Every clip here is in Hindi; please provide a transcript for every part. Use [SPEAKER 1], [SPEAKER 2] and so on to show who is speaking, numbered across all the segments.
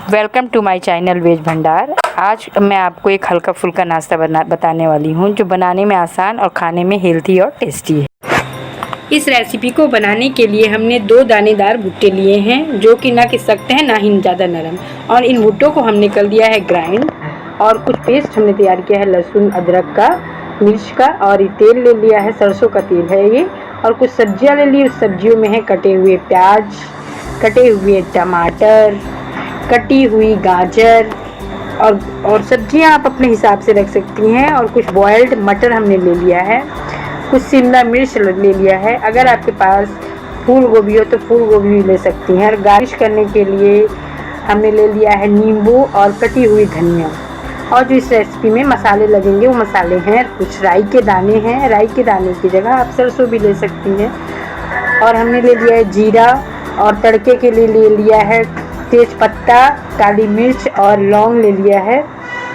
[SPEAKER 1] Welcome to my channel veg Bhandar. आज मैं आपको एक हल्का फुल्का नाश्ता बताने वाली हूँ जो बनाने में आसान और खाने में हेल्थी और टेस्टी है। इस रेसिपी को बनाने के लिए हमने 2 दानेदार भुट्टे लिए हैं जो कि ना कि सख्त हैं ना ही ज़्यादा नरम, और इन भुट्टों को हमने कर दिया है ग्राइंड। और कुछ पेस्ट हमने तैयार किया है लहसुन अदरक का, मिर्च का, और ये तेल ले लिया है, सरसों का तेल है ये। और कुछ सब्जियाँ ले ली, उस सब्जियों में है कटे हुए प्याज, कटे हुए टमाटर, कटी हुई गाजर, और सब्जियां आप अपने हिसाब से रख सकती हैं। और कुछ बॉयल्ड मटर हमने ले लिया है, कुछ शिमला मिर्च ले लिया है। अगर आपके पास फूल गोभी हो तो फूल गोभी भी ले सकती हैं। और गार्निश करने के लिए हमने ले लिया है नींबू और कटी हुई धनिया। और जो इस रेसिपी में मसाले लगेंगे वो मसाले हैं, कुछ राई के दाने हैं, राई के दाने की जगह आप सरसों भी ले सकती हैं। और हमने ले लिया है जीरा, और तड़के के लिए ले लिया है तेज पत्ता, काली मिर्च और लौंग ले लिया है।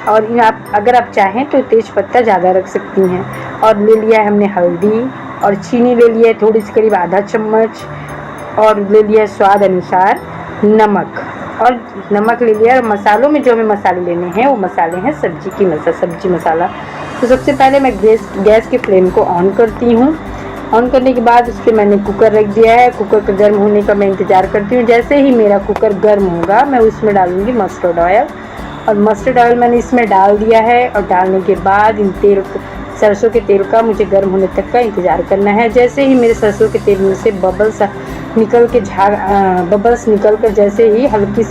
[SPEAKER 1] और आप अगर आप चाहें तो तेज पत्ता ज़्यादा रख सकती हैं। और ले लिया है हमने हल्दी, और चीनी ले लिया है थोड़ी सी, करीब आधा चम्मच। और ले लिया है स्वाद अनुसार नमक, और नमक ले लिया। और मसालों में जो हमें मसाले लेने हैं वो मसाले हैं सब्जी मसाला। तो सबसे पहले मैं गैस के फ्लेम को ऑन करती हूँ। ऑन करने के बाद उस पर मैंने कुकर रख दिया है। कुकर का गर्म होने का मैं इंतज़ार करती हूँ। जैसे ही मेरा कुकर गर्म होगा मैं उसमें डालूँगी मस्टर्ड ऑयल, और मस्टर्ड ऑयल मैंने इसमें डाल दिया है। और डालने के बाद सरसों के तेल का मुझे गर्म होने तक का इंतज़ार करना है। जैसे ही मेरे सरसों के तेल में से बबल्स निकल कर जैसे ही हल्की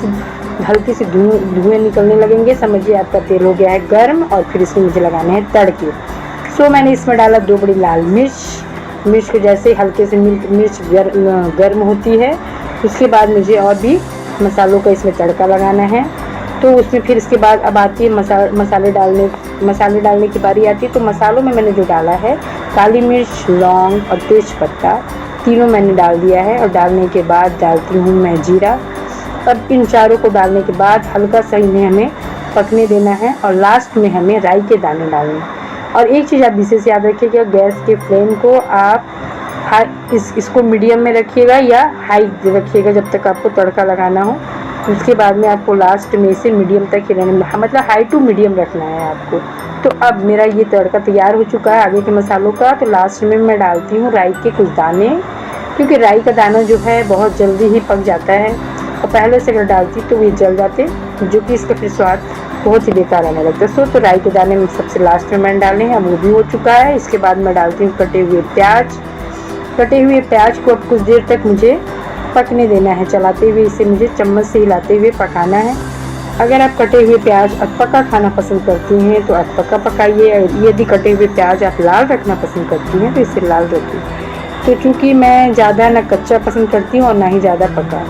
[SPEAKER 1] सी धुएँ निकलने लगेंगे, समझिए आपका तेल हो गया है गर्म। और फिर इसमें मुझे लगाने हैं तड़के। सो मैंने इसमें डाला 2 बड़ी लाल मिर्च को जैसे ही हल्के से मिर्च गर्म होती है, उसके बाद मुझे और भी मसालों का इसमें तड़का लगाना है। तो उसमें फिर इसके बाद अब आती है मसाले डालने की बारी आती है। तो मसालों में मैंने जो डाला है काली मिर्च, लौंग और तेज पत्ता, तीनों मैंने डाल दिया है। और डालने के बाद डालती हूँ मैं जीरा। अब इन चारों को डालने के बाद हल्का सा इन्हें हमें पकने देना है। और लास्ट में हमें राई के दाने डालने हैं। और एक चीज़ आप विशेष याद रखिएगा, गैस के फ्लेम को आप इसको मीडियम में रखिएगा या हाई रखिएगा जब तक आपको तड़का लगाना हो। उसके बाद में आपको लास्ट में इसे मीडियम तक ही रहना, मतलब हाई टू मीडियम रखना है आपको। तो अब मेरा ये तड़का तैयार हो चुका है आगे के मसालों का। तो लास्ट में मैं डालती हूँ राई के कुछ दाने, क्योंकि राई का दाना जो है बहुत जल्दी ही पक जाता है, और पहले से अगर डालती तो ये जल जाते, जो कि इसका फिर स्वाद बहुत ही बेकार आने लगता है। तो राई के दाने में सबसे लास्ट में मैंने डाले हैं, वो भी हो चुका है। इसके बाद मैं डालती हूँ कटे हुए प्याज को अब कुछ देर तक मुझे पकने देना है, चलाते हुए इसे मुझे चम्मच से हिलाते हुए पकाना है। अगर आप कटे हुए प्याज अधपका खाना पसंद करती हैं तो अधपका पकाइए। यदि कटे हुए प्याज आप लाल रखना पसंद करती हैं तो इसे लाल रखिए। तो चूँकि मैं ज़्यादा ना कच्चा पसंद करती हूँ और ना ही ज़्यादा पका,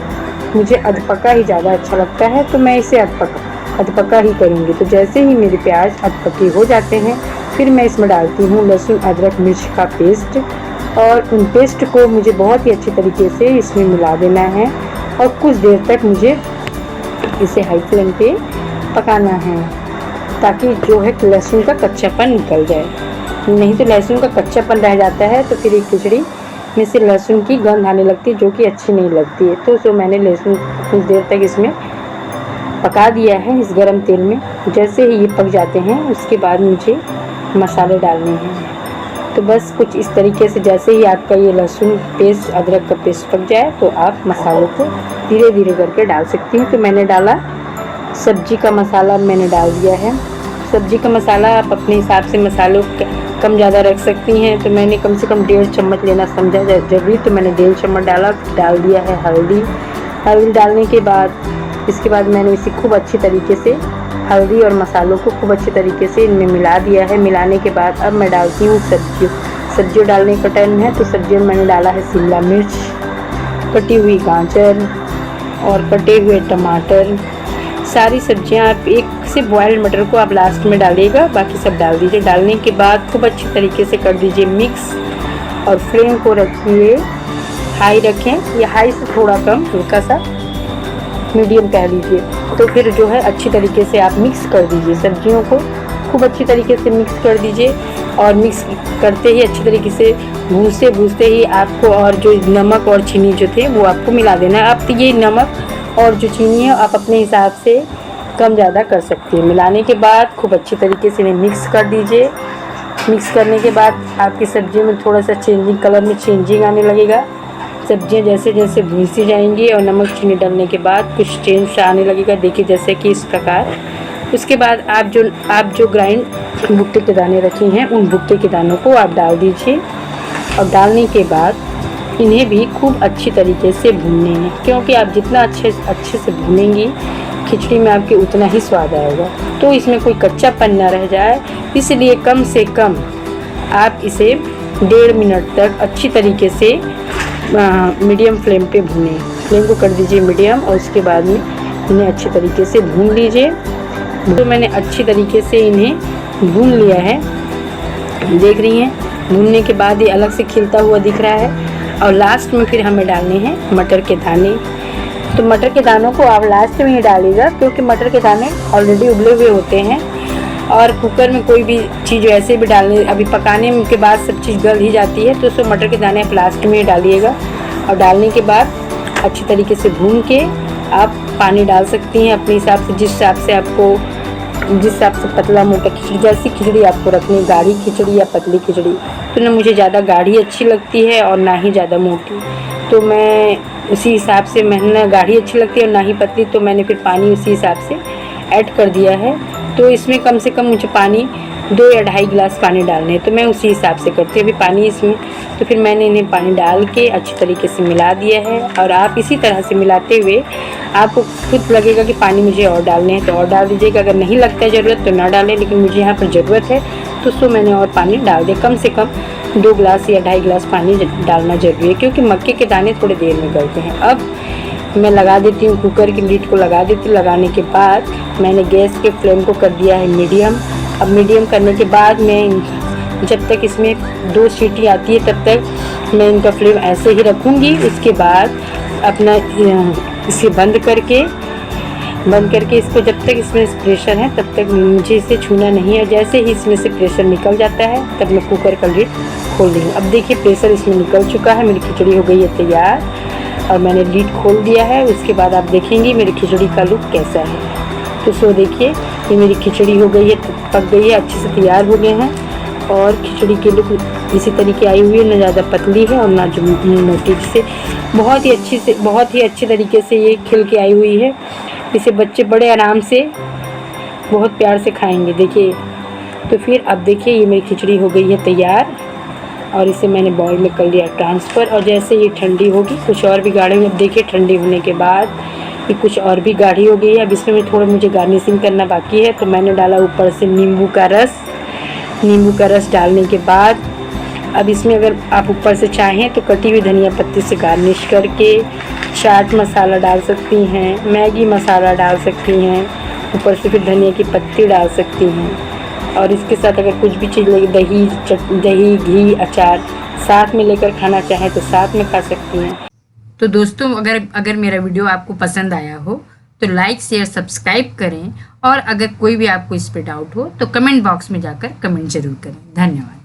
[SPEAKER 1] मुझे अधपका ही ज़्यादा अच्छा लगता है, तो मैं इसे अधपका ही करूँगी। तो जैसे ही मेरे प्याज अधपके हो जाते हैं फिर मैं इसमें डालती हूँ लहसुन अदरक मिर्च का पेस्ट, और उन पेस्ट को मुझे बहुत ही अच्छी तरीके से इसमें मिला देना है। और कुछ देर तक मुझे इसे हाई फ्लेम पे पकाना है, ताकि जो है लहसुन का कच्चापन निकल जाए। नहीं तो लहसुन का कच्चापन रह जाता है तो फिर एक खिचड़ी में से लहसुन की गंध आने लगती है, जो कि अच्छी नहीं लगती है। तो मैंने लहसुन कुछ देर तक इसमें पका दिया है इस गरम तेल में। जैसे ही ये पक जाते हैं उसके बाद मुझे मसाले डालने हैं। तो बस कुछ इस तरीके से, जैसे ही आपका ये लहसुन पेस्ट अदरक का पेस्ट पक जाए तो आप मसालों को धीरे धीरे करके डाल सकती हैं। तो मैंने डाला सब्जी का मसाला, मैंने डाल दिया है। सब्जी का मसाला आप अपने हिसाब से मसालों कम ज़्यादा रख सकती हैं। तो मैंने कम से कम 1.5 चम्मच लेना समझा जरूरी, तो मैंने 1.5 चम्मच डाल दिया है हल्दी डालने के बाद इसके बाद मैंने इसे खूब अच्छी तरीके से हल्दी और मसालों को खूब अच्छे तरीके से इनमें मिला दिया है। मिलाने के बाद अब मैं डालती हूँ सब्जियों डालने का टाइम है। तो सब्जियों में मैंने डाला है शिमला मिर्च, कटी हुई गाजर और कटे हुए टमाटर। सारी सब्जियां आप, एक से बॉयल्ड मटर को आप लास्ट में डालिएगा, बाकी सब डाल दीजिए। डालने के बाद खूब अच्छी तरीके से कर दीजिए मिक्स, और फ्लेम को रखिए हाई रखें, या हाई से थोड़ा कम, हल्का सा मीडियम कह लीजिए। तो फिर जो है अच्छी तरीके से आप मिक्स कर दीजिए, सब्जियों को खूब अच्छी तरीके से मिक्स कर दीजिए। और मिक्स करते ही अच्छी तरीके से भूनते ही आपको, और जो नमक और चीनी जो थे वो आपको मिला देना है। अब ये नमक और जो चीनी है आप अपने हिसाब से कम ज़्यादा कर सकती हैं। मिलाने के बाद खूब अच्छी तरीके से इन्हें मिक्स कर दीजिए। मिक्स करने के बाद आपकी सब्ज़ी में थोड़ा सा चेंजिंग कलर में चेंजिंग आने लगेगा। सब्जियां जैसे जैसे भूनती जाएंगी और नमक चीनी डालने के बाद कुछ चेंज सा आने लगेगा, देखिए जैसे कि इस प्रकार। उसके बाद आप जो ग्राइंड भुट्टे के दाने रखे हैं उन भुट्टे के दानों को आप डाल दीजिए और डालने के बाद इन्हें भी खूब अच्छी तरीके से भूनने हैं, क्योंकि आप जितना अच्छे से भूनेंगी खिचड़ी में आपके उतना ही स्वाद आएगा। तो इसमें कोई कच्चापन ना रह जाए, इसलिए कम से कम आप इसे 1.5 मिनट तक अच्छी तरीके से मीडियम फ्लेम पे भूनें। फ्लेम को कर दीजिए मीडियम और उसके बाद में इन्हें अच्छी तरीके से भून लीजिए। तो मैंने अच्छी तरीके से इन्हें भून लिया है, देख रही हैं। भूनने के बाद ये अलग से खिलता हुआ दिख रहा है और लास्ट में फिर हमें डालने हैं मटर के दाने। तो मटर के दानों को आप लास्ट में ही डालिएगा, क्योंकि मटर के दाने ऑलरेडी उबले हुए होते हैं और कुकर में कोई भी चीज़ ऐसे भी डालने, अभी पकाने के बाद सब चीज़ गल ही जाती है, तो उसमें मटर के दाने आप लास्ट में ही डालिएगा। और डालने के बाद अच्छी तरीके से भून के आप पानी डाल सकती हैं अपने हिसाब से, जिस हिसाब से पतला मोटा खिचड़ी, जैसी खिचड़ी आपको रखनी, गाढ़ी खिचड़ी या पतली खिचड़ी। तो ना मुझे ज़्यादा गाढ़ी अच्छी लगती है और ना ही ज़्यादा मोटी, तो मैं उसी हिसाब से, मैंने ना गाढ़ी अच्छी लगती है और ना ही पतली, तो मैंने फिर पानी उसी हिसाब से ऐड कर दिया है। तो इसमें कम से कम मुझे पानी 2 या 2.5 गिलास पानी डालने हैं, तो मैं उसी हिसाब से करती हूँ अभी पानी इसमें। तो फिर मैंने इन्हें पानी डाल के अच्छी तरीके से मिला दिया है और आप इसी तरह से मिलाते हुए आपको खुद लगेगा कि पानी मुझे और डालने हैं तो और डाल दीजिएगा, अगर नहीं लगता है ज़रूरत तो ना डालें, लेकिन मुझे यहाँ पर ज़रूरत है तो मैंने और पानी डाल दिया। कम से कम 2 गिलास या 2.5 गिलास पानी डालना ज़रूरी है, क्योंकि मक्के के दाने थोड़ी देर में गलते हैं। अब मैं लगा देती हूँ, कुकर की लीड को लगा देती हूँ। लगाने के बाद मैंने गैस के फ्लेम को कर दिया है मीडियम। अब मीडियम करने के बाद मैं जब तक इसमें 2 सीटी आती है तब तक मैं इनका फ्लेम ऐसे ही रखूँगी। उसके बाद अपना इसे बंद करके इसको, जब तक इसमें प्रेशर है तब तक मुझे इसे छूना नहीं है। जैसे ही इसमें से प्रेशर निकल जाता है तब मैं कुकर का लीड खोल दी हूँ। अब देखिए प्रेशर इसमें निकल चुका है, मेरी खिचड़ी हो गई है तैयार और मैंने लीड खोल दिया है। उसके बाद आप देखेंगी मेरी खिचड़ी का लुक कैसा है। तो देखिए ये मेरी खिचड़ी हो गई है, पक गई है, अच्छे से तैयार हो गए हैं और खिचड़ी के लुक इसी तरीके आई हुई है, ना ज़्यादा पतली है और ना जो मोटी, से बहुत ही अच्छी तरीके से ये खिल के आई हुई है। इसे बच्चे बड़े आराम से बहुत प्यार से खाएंगे। देखिए तो फिर अब देखिए ये मेरी खिचड़ी हो गई है तैयार और इसे मैंने बाउल में कर लिया ट्रांसफ़र। और जैसे ये ठंडी होगी कुछ और भी गाढ़ी, अब देखिए ठंडी होने के बाद ये कुछ और भी गाढ़ी हो गई है। अब इसमें थोड़ा मुझे गार्निशिंग करना बाकी है, तो मैंने डाला ऊपर से नींबू का रस डालने के बाद अब इसमें अगर आप ऊपर से चाहें तो कटी हुई धनिया पत्ती से गार्निश करके चाट मसाला डाल सकती हैं, मैगी मसाला डाल सकती हैं, ऊपर से फिर धनिया की पत्ती डाल सकती हैं। और इसके साथ अगर कुछ भी चीज़ लगे, दही, घी, अचार साथ में लेकर खाना चाहें तो साथ में खा सकती हैं। तो दोस्तों अगर मेरा वीडियो आपको पसंद आया हो तो लाइक शेयर सब्सक्राइब करें और अगर कोई भी आपको इस पे डाउट हो तो कमेंट बॉक्स में जाकर कमेंट ज़रूर करें। धन्यवाद।